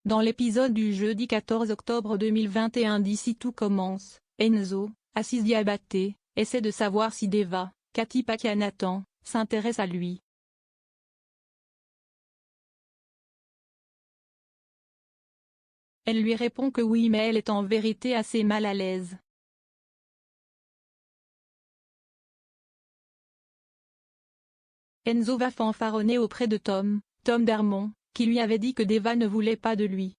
Dans l'épisode du jeudi 14 octobre 2021 d'Ici tout commence, Enzo, Aziz Diabaté, essaie de savoir si Deva, Katy Pakianathan, s'intéresse à lui. Elle lui répond que oui, mais elle est en vérité assez mal à l'aise. Enzo va fanfaronner auprès de Tom Darmon, qui lui avait dit que Deva ne voulait pas de lui.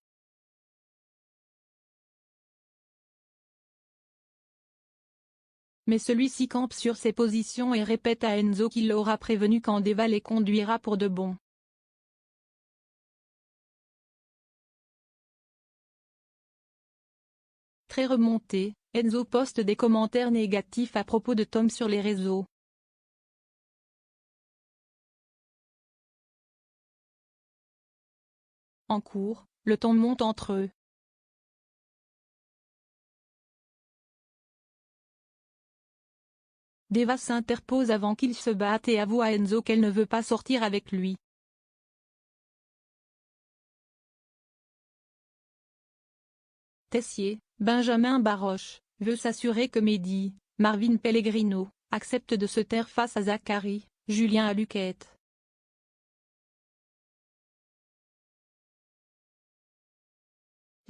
Mais celui-ci campe sur ses positions et répète à Enzo qu'il l'aura prévenu quand Deva les conduira pour de bon. Très remonté, Enzo poste des commentaires négatifs à propos de Tom sur les réseaux. En cours, le ton monte entre eux. Deva s'interpose avant qu'ils se battent et avoue à Enzo qu'elle ne veut pas sortir avec lui. Tessier, Benjamin Baroche, veut s'assurer que Mehdi, Marvin Pellegrino, accepte de se taire face à Zachary, Julien Aluquette.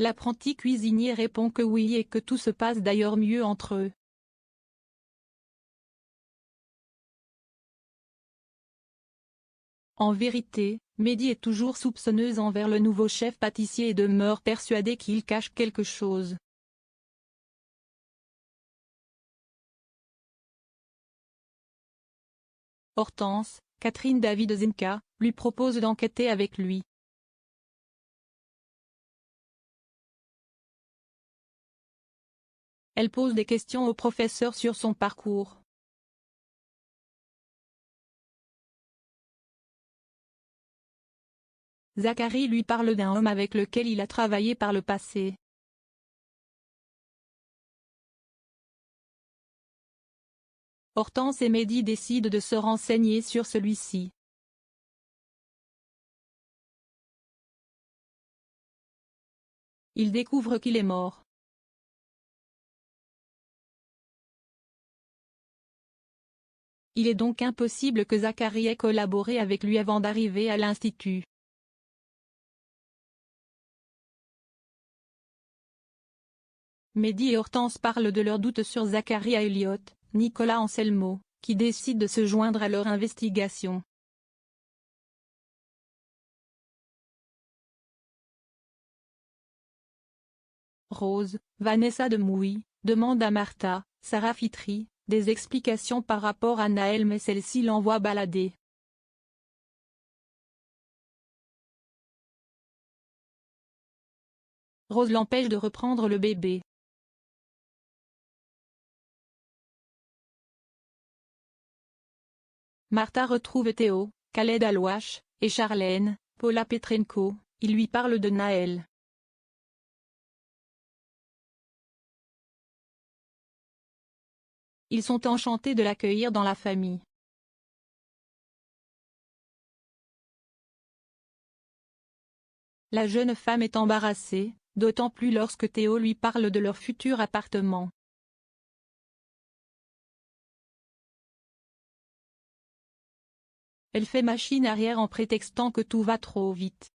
L'apprenti cuisinier répond que oui et que tout se passe d'ailleurs mieux entre eux. En vérité, Mehdi est toujours soupçonneuse envers le nouveau chef pâtissier et demeure persuadée qu'il cache quelque chose. Hortense, Catherine David Zenka, lui propose d'enquêter avec lui. Elle pose des questions au professeur sur son parcours. Zachary lui parle d'un homme avec lequel il a travaillé par le passé. Hortense et Mehdi décident de se renseigner sur celui-ci. Ils découvrent qu'il est mort. Il est donc impossible que Zachary ait collaboré avec lui avant d'arriver à l'institut. Mehdi et Hortense parlent de leurs doutes sur Zachary à Elliot, Nicolas Anselmo, qui décide de se joindre à leur investigation. Rose, Vanessa de Mouy, demande à Martha, Sarah Fitri, des explications par rapport à Naël mais celle-ci l'envoie balader. Rose l'empêche de reprendre le bébé. Martha retrouve Théo, Khaled Alouache, et Charlène, Paula Petrenko, il lui parle de Naël. Ils sont enchantés de l'accueillir dans la famille. La jeune femme est embarrassée, d'autant plus lorsque Théo lui parle de leur futur appartement. Elle fait machine arrière en prétextant que tout va trop vite.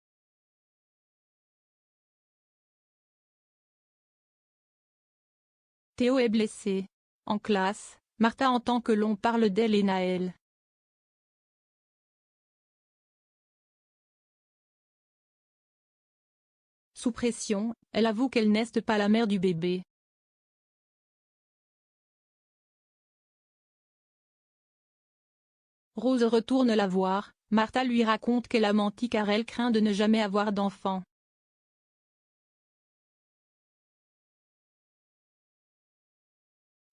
Théo est blessé. En classe, Martha entend que l'on parle d'elle et Naël. Sous pression, elle avoue qu'elle n'est pas la mère du bébé. Rose retourne la voir, Martha lui raconte qu'elle a menti car elle craint de ne jamais avoir d'enfant.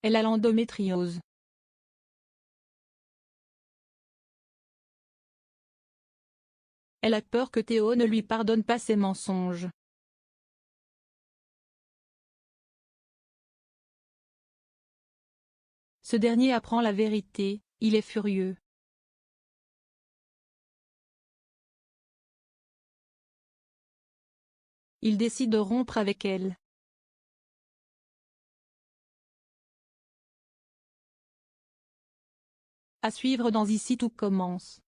Elle a l'endométriose. Elle a peur que Théo ne lui pardonne pas ses mensonges. Ce dernier apprend la vérité, il est furieux. Il décide de rompre avec elle. À suivre dans Ici tout commence.